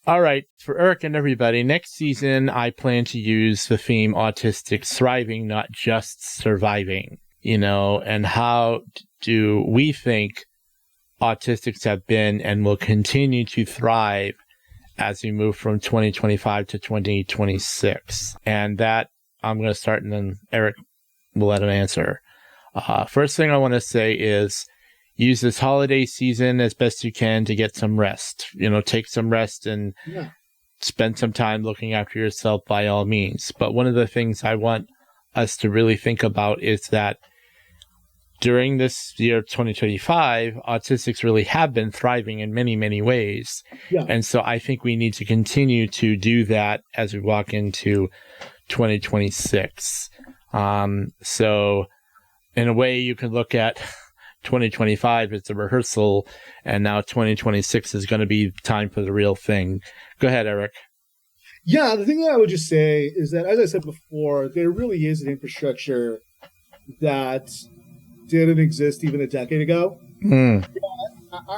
All right, for Eric and everybody, next season I plan to use the theme Autistics Thriving, not just surviving, and how do we think autistics have been and will continue to thrive as we move from 2025 to 2026. And that I'm going to start, and then Eric will let him answer. First thing I want to say is use this holiday season as best you can to get some rest. Take some rest and spend some time looking after yourself by all means. But one of the things I want us to really think about is that during this year 2025, autistics really have been thriving in many, many ways. Yeah. And so I think we need to continue to do that as we walk into 2026. So in a way, you can look at 2025 as a rehearsal, and now 2026 is going to be time for the real thing. Go ahead, Eric. Yeah, the thing that I would just say is that, as I said before, there really is an infrastructure that didn't exist even a decade ago.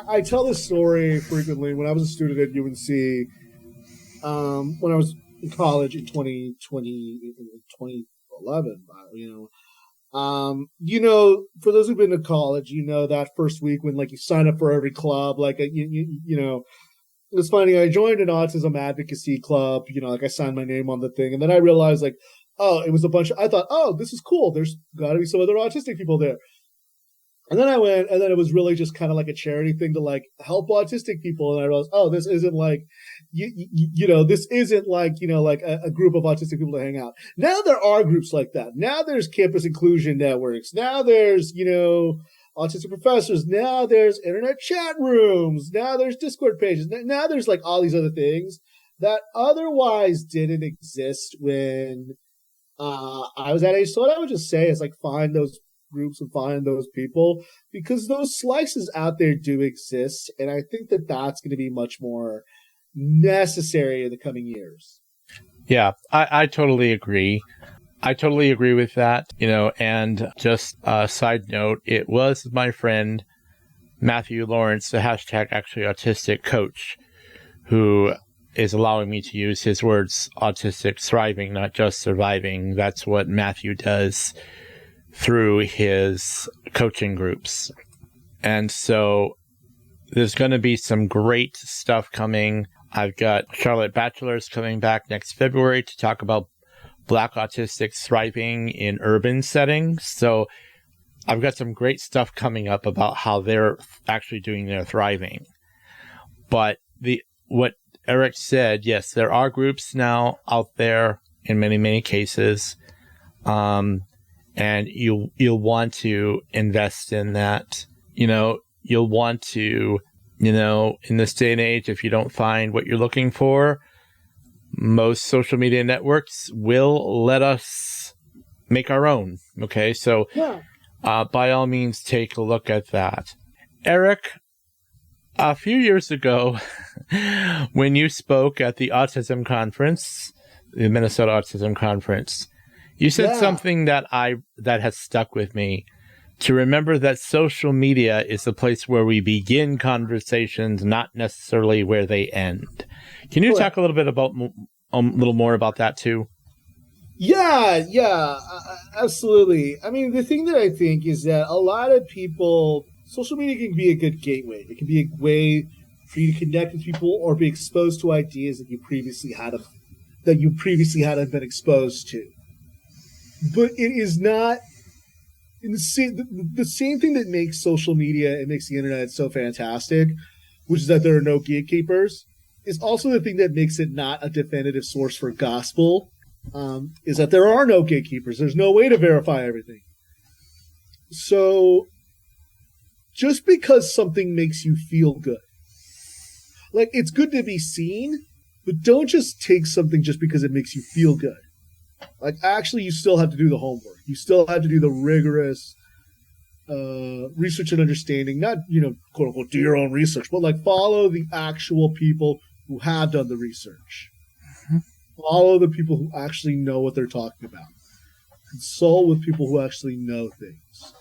I tell this story frequently. When I was a student at UNC, when I was in college in 2011, for those who've been to college, that first week when you sign up for every club, it's funny. I joined an autism advocacy club, I signed my name on the thing, and then I realized it was a bunch of, I thought, oh, this is cool. There's got to be some other autistic people there. And then I went, and then it was really just kind of like a charity thing to help autistic people. And I realized, oh, this isn't this isn't a group of autistic people to hang out. Now there are groups like that. Now there's campus inclusion networks. Now there's, autistic professors. Now there's internet chat rooms. Now there's Discord pages. Now there's all these other things that otherwise didn't exist when I was that age. So what I would just say is find those groups and find those people, because those slices out there do exist, and I think that that's going to be much more necessary in the coming years. Yeah, I totally agree. I totally agree with that, and just a side note, it was my friend Matthew Lawrence, the #ActuallyAutistic coach, who is allowing me to use his words, autistics thriving, not just surviving. That's what Matthew does through his coaching groups. And so there's going to be some great stuff coming. I've got Charlotte Batchelor's coming back next February to talk about Black autistics thriving in urban settings. So I've got some great stuff coming up about how they're actually doing their thriving. But what Eric said, yes, there are groups now out there in many, many cases. And you'll want to invest in that. You'll want to, in this day and age, if you don't find what you're looking for, most social media networks will let us make our own. Okay, so by all means, take a look at that. Eric, a few years ago, when you spoke at the Autism Conference, the Minnesota Autism Conference, you said something that has stuck with me, to remember that social media is the place where we begin conversations, not necessarily where they end. Can you talk a little bit about a little more about that too? Yeah, absolutely. I mean, the thing that I think is that a lot of people, social media can be a good gateway. It can be a way for you to connect with people or be exposed to ideas that you previously hadn't been exposed to. But it is not the same thing that makes social media and makes the internet so fantastic, which is that there are no gatekeepers, is also the thing that makes it not a definitive source for gospel, is that there are no gatekeepers. There's no way to verify everything. So just because something makes you feel good, it's good to be seen, but don't just take something just because it makes you feel good. Actually, you still have to do the homework. You still have to do the rigorous research and understanding. Not, quote unquote, do your own research, but follow the actual people who have done the research. Mm-hmm. Follow the people who actually know what they're talking about. Consult with people who actually know things.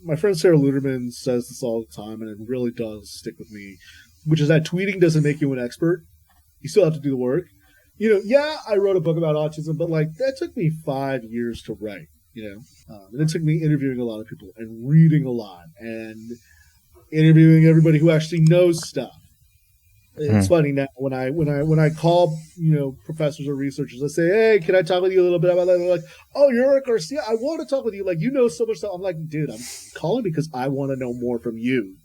My friend Sarah Luderman says this all the time, and it really does stick with me. which is that tweeting doesn't make you an expert. You still have to do the work. Yeah, I wrote a book about autism, but like that took me 5 years to write, and it took me interviewing a lot of people and reading a lot and interviewing everybody who actually knows stuff. It's funny now when I call professors or researchers, I say, hey, can I talk with you a little bit about that? They're like, oh, you're Eric Garcia. I want to talk with you. Like, you know so much stuff. I'm like, dude, I'm calling because I want to know more from you.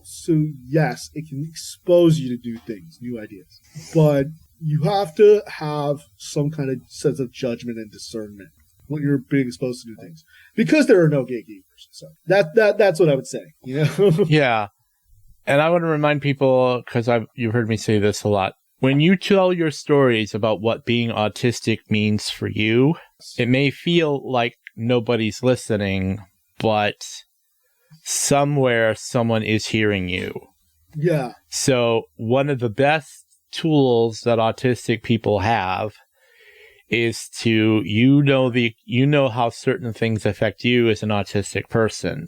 So yes, it can expose you to do things, new ideas, but you have to have some kind of sense of judgment and discernment when you're being exposed to new things, because there are no gatekeepers. So that's what I would say. Yeah. And I want to remind people, because you've heard me say this a lot, when you tell your stories about what being autistic means for you, it may feel like nobody's listening, but somewhere someone is hearing you. Yeah. So one of the best tools that autistic people have is to, how certain things affect you as an autistic person.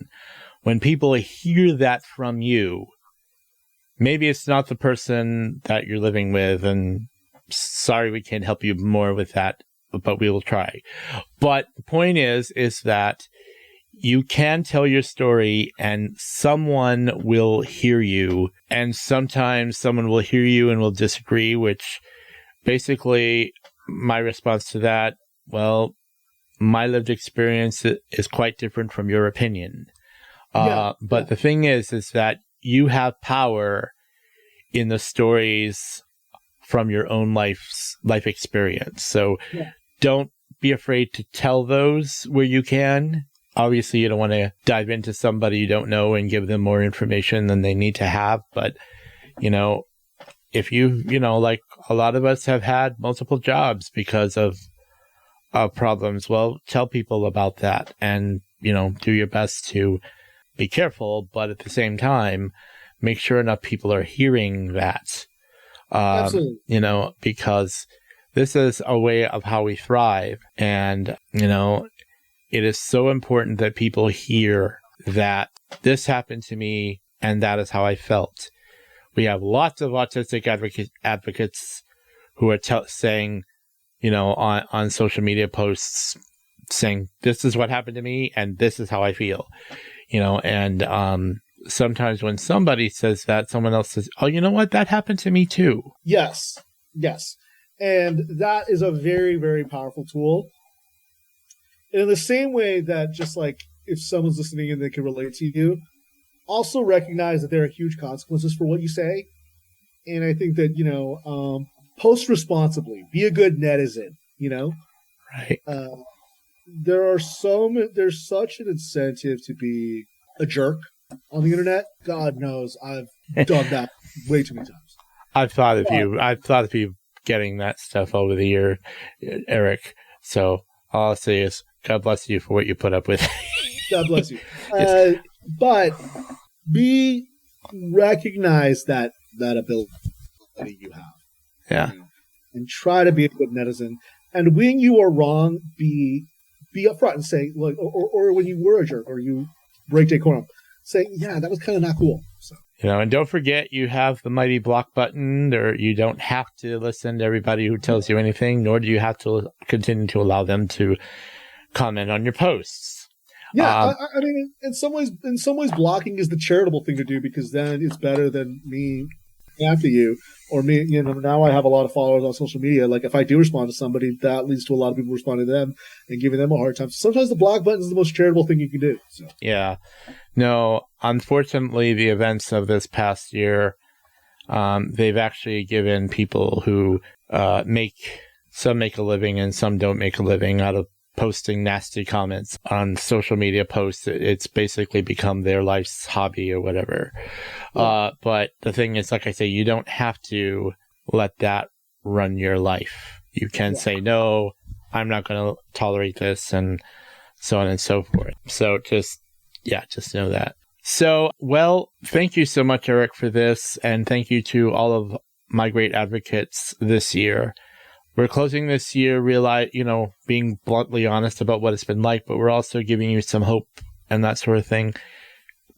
When people hear that from you, maybe it's not the person that you're living with, and sorry, we can't help you more with that, but we will try. But the point is that you can tell your story and someone will hear you, and sometimes someone will hear you and will disagree, which basically my response to that, well, my lived experience is quite different from your opinion. But the thing is that you have power in the stories from your own life experience. So don't be afraid to tell those where you can. Obviously, you don't want to dive into somebody you don't know and give them more information than they need to have. But, if like a lot of us have had multiple jobs because of problems, well, tell people about that and, do your best to be careful. But at the same time, make sure enough people are hearing that, Absolutely. Because this is a way of how we thrive. And, it is so important that people hear that this happened to me and that is how I felt. We have lots of autistic advocates who are saying, on social media posts, saying, this is what happened to me and this is how I feel, and sometimes when somebody says that, someone else says, oh, you know what? That happened to me too. Yes. And that is a very, very powerful tool. And in the same way that just like if someone's listening and they can relate to you, also recognize that there are huge consequences for what you say. And I think that, post responsibly, be a good netizen, Right. There's such an incentive to be a jerk on the internet. God knows I've done that way too many times. I've thought of you getting that stuff over the year, Eric. So all I'll say is, God bless you for what you put up with. God bless you. Yes. But recognize that ability you have. Yeah. And try to be a good netizen. And when you are wrong, be upfront and say, like, or when you were a jerk or you break decorum, say, yeah, that was kind of not cool. So. And don't forget, you have the mighty block button, or you don't have to listen to everybody who tells you anything, nor do you have to continue to allow them to comment on your posts. Yeah, I mean, in some ways, blocking is the charitable thing to do, because then it's better than me after you, or me. Now I have a lot of followers on social media. Like if I do respond to somebody, that leads to a lot of people responding to them and giving them a hard time. So sometimes the block button is the most charitable thing you can do. So. Yeah, no. Unfortunately, the events of this past year, they've actually given people who make a living and some don't make a living out of posting nasty comments on social media posts. It's basically become their life's hobby or whatever. Yeah. But the thing is, like I say, you don't have to let that run your life. You can say, no, I'm not going to tolerate this, and so on and so forth. So just know that. So, well, thank you so much, Eric, for this. And thank you to all of my great advocates this year. We're closing this year, being bluntly honest about what it's been like, but we're also giving you some hope and that sort of thing.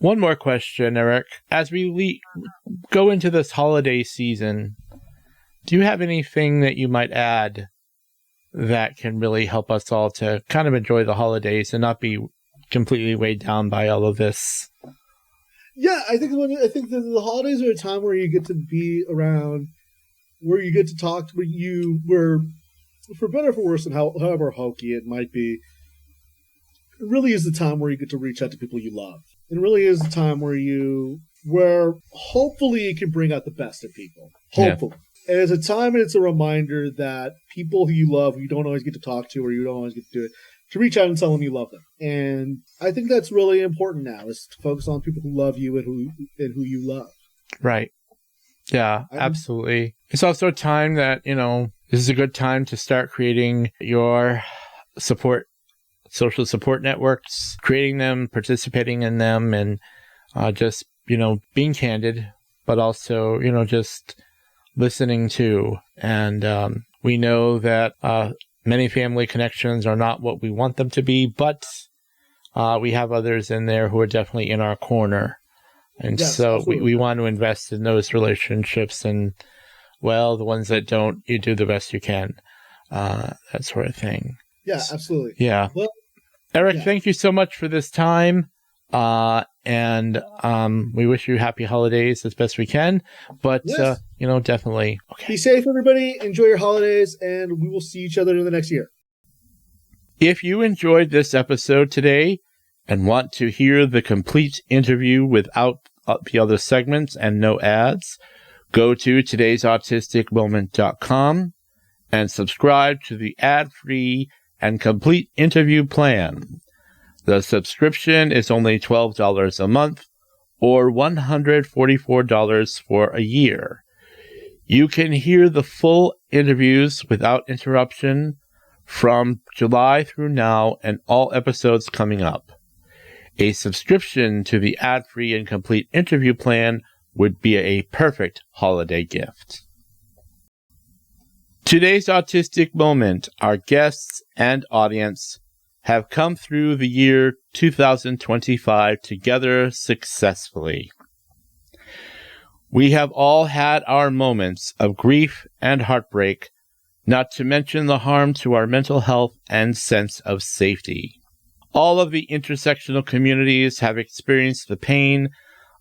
One more question, Eric. As we go into this holiday season, do you have anything that you might add that can really help us all to kind of enjoy the holidays and not be completely weighed down by all of this? Yeah, I think that the holidays are a time where you get to be around, where you get to talk, where for better or for worse, and however hokey it might be, it really is the time where you get to reach out to people you love. It really is the time where hopefully it can bring out the best in people. Hopefully. Yeah. And it's a time and it's a reminder that people who you love, who you don't always get to talk to or you don't always get to do it, to reach out and tell them you love them. And I think that's really important now, is to focus on people who love you and who you love. Right. Yeah, absolutely. It's also a time that, this is a good time to start creating your social support networks, creating them, participating in them, and just, being candid, but also, just listening to. And we know that many family connections are not what we want them to be, but we have others in there who are definitely in our corner. And yes, so we want to invest in those relationships, and, well, the ones that don't, you do the best you can, that sort of thing. Yeah, absolutely. Yeah. Well, Eric, thank you so much for this time. And we wish you happy holidays as best we can. But, yes. Definitely. Okay. Be safe, everybody. Enjoy your holidays, and we will see each other in the next year. If you enjoyed this episode today and want to hear the complete interview without the other segments and no ads, go to todaysautisticmoment.com and subscribe to the ad-free and complete interview plan. The subscription is only $12 a month or $144 for a year. You can hear the full interviews without interruption from July through now and all episodes coming up. A subscription to the ad-free and complete interview plan would be a perfect holiday gift. Today's Autistic Moment, our guests and audience have come through the year 2025 together successfully. We have all had our moments of grief and heartbreak, not to mention the harm to our mental health and sense of safety. All of the intersectional communities have experienced the pain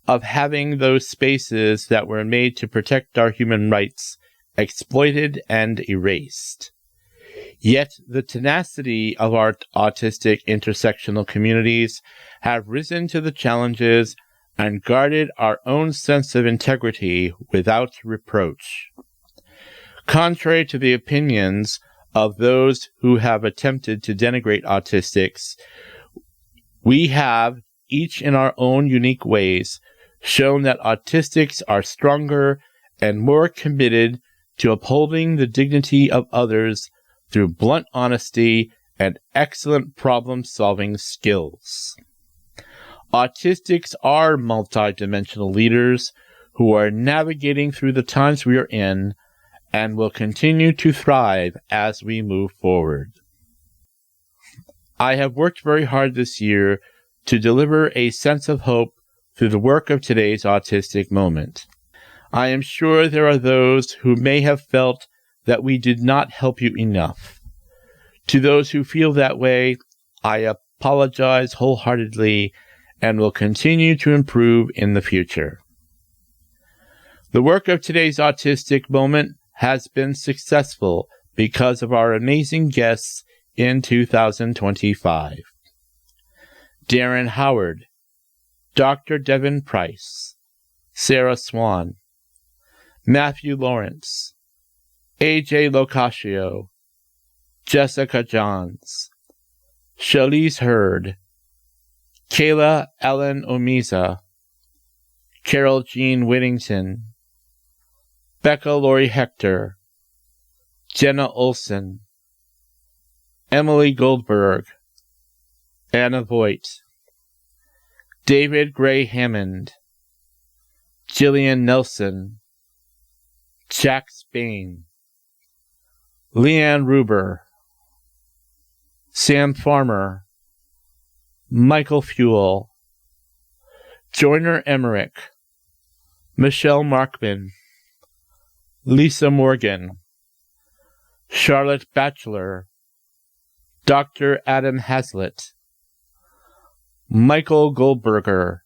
of having those spaces that were made to protect our human rights exploited and erased. Yet the tenacity of our autistic intersectional communities have risen to the challenges and guarded our own sense of integrity without reproach. Contrary to the opinions of those who have attempted to denigrate autistics, we have, each in our own unique ways, shown that autistics are stronger and more committed to upholding the dignity of others through blunt honesty and excellent problem-solving skills. Autistics are multidimensional leaders who are navigating through the times we are in and will continue to thrive as we move forward. I have worked very hard this year to deliver a sense of hope through the work of today's Autistic Moment. I am sure there are those who may have felt that we did not help you enough. To those who feel that way, I apologize wholeheartedly and will continue to improve in the future. The work of today's Autistic Moment has been successful because of our amazing guests in 2025. Darren Howard, Dr. Devin Price, Sarah Swan, Matthew Lawrence, A.J. Locascio, Jessica Johns, Shalise Hurd, Kayla Ellen Omiza, Carol Jean Whittington, Becca Lori Hector, Jenna Olson, Emily Goldberg, Anna Voigt, David Gray Hammond, Jillian Nelson, Jack Spain, Leanne Ruber, Sam Farmer, Michael Fuel, Joyner Emmerich, Michelle Markman, Lisa Morgan, Charlotte Batchelor, Dr. Adam Hazlitt, Michael Goldberger,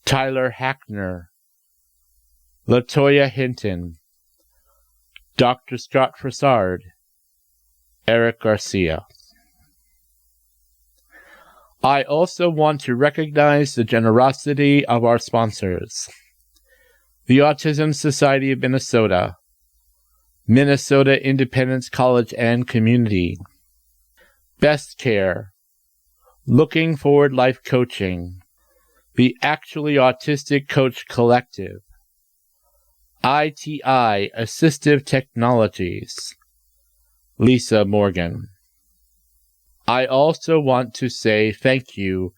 Tyler Hackner, Latoya Hinton, Dr. Scott Frassard, Eric Garcia. I also want to recognize the generosity of our sponsors: the Autism Society of Minnesota, Minnesota Independence College and Community, Best Care, Looking Forward Life Coaching, the Actually Autistic Coach Collective, ITI Assistive Technologies, Lisa Morgan. I also want to say thank you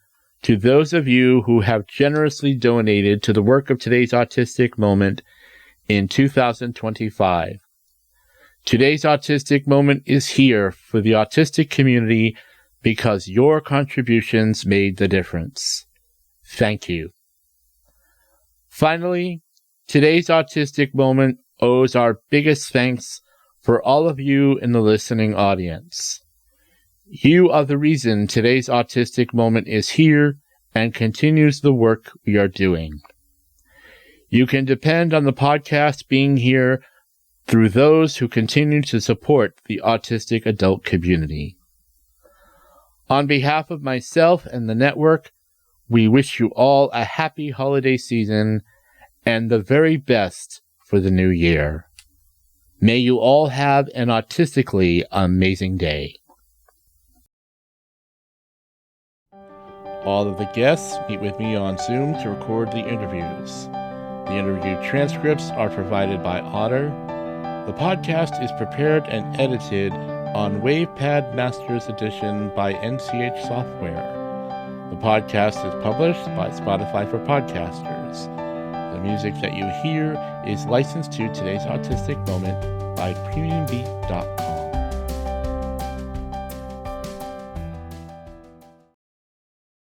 to those of you who have generously donated to the work of today's Autistic Moment in 2025. Today's Autistic Moment is here for the autistic community because your contributions made the difference. Thank you. Finally, today's Autistic Moment owes our biggest thanks for all of you in the listening audience. You are the reason today's Autistic Moment is here and continues the work we are doing. You can depend on the podcast being here through those who continue to support the autistic adult community. On behalf of myself and the network, we wish you all a happy holiday season and the very best for the new year. May you all have an autistically amazing day. All of the guests meet with me on Zoom to record the interviews. The interview transcripts are provided by Otter. The podcast is prepared and edited on WavePad Masters Edition by NCH Software. The podcast is published by Spotify for Podcasters. The music that you hear is licensed to Today's Autistic Moment by PremiumBeat.com.